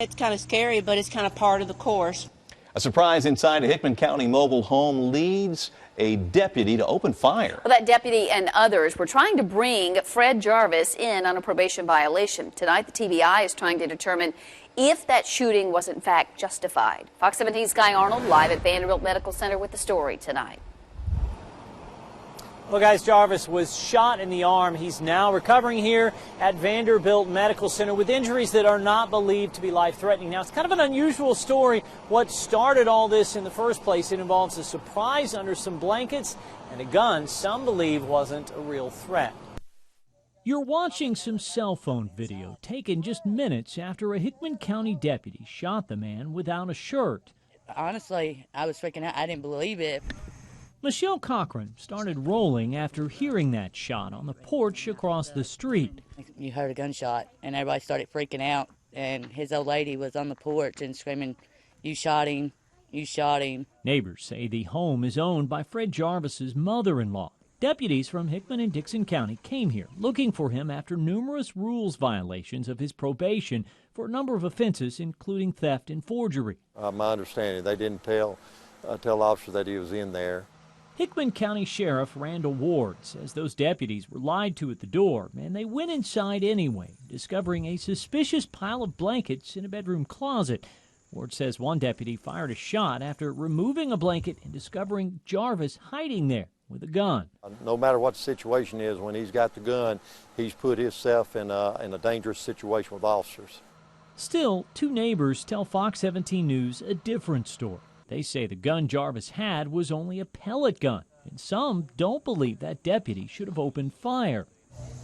It's kind of scary, but it's kind of part of the course. A surprise inside a Hickman County mobile home leads a deputy to open fire. Well, that deputy and others were trying to bring Fred Jarvis in on a probation violation. Tonight, the TBI is trying to determine if that shooting was in fact justified. Fox 17's Sky Arnold live at Vanderbilt Medical Center with the story tonight. Well, guys, Jarvis was shot in the arm. He's now recovering here at Vanderbilt Medical Center with injuries that are not believed to be life-threatening. Now, it's kind of an unusual story. What started all this in the first place, it involves a surprise under some blankets and a gun some believe wasn't a real threat. You're watching some cell phone video taken just minutes after a Hickman County deputy shot the man without a shirt. Honestly, I was freaking out. I didn't believe it. Michelle Cochran started rolling after hearing that shot on the porch across the street. You heard a gunshot, and everybody started freaking out, and his old lady was on the porch and screaming, "You shot him, you shot him." Neighbors say the home is owned by Fred Jarvis's mother-in-law. Deputies from Hickman and Dickson County came here looking for him after numerous rules violations of his probation for a number of offenses, including theft and forgery. My understanding, they didn't tell officers that he was in there. Hickman County Sheriff Randall Ward says those deputies were lied to at the door, and they went inside anyway, discovering a suspicious pile of blankets in a bedroom closet. Ward says one deputy fired a shot after removing a blanket and discovering Jarvis hiding there with a gun. No matter what the situation is, when he's got the gun, he's put himself in a dangerous situation with officers. Still, two neighbors tell Fox 17 News a different story. They say the gun Jarvis had was only a pellet gun, and some don't believe that deputy should have opened fire.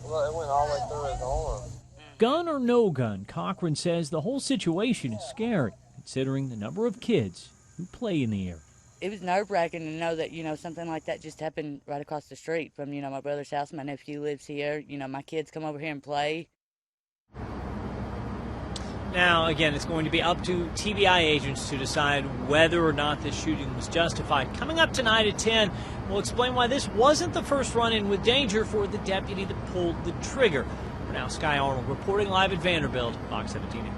Well, it went all the way through his arm. Gun or no gun, Cochran says the whole situation is scary, considering the number of kids who play in the area. It was nerve-wracking to know that, something like that just happened right across the street from, my brother's house. My nephew lives here. My kids come over here and play. Now, again, it's going to be up to TBI agents to decide whether or not this shooting was justified. Coming up tonight at 10, we'll explain why this wasn't the first run-in with danger for the deputy that pulled the trigger. For now, Sky Arnold reporting live at Vanderbilt, Fox 17 News.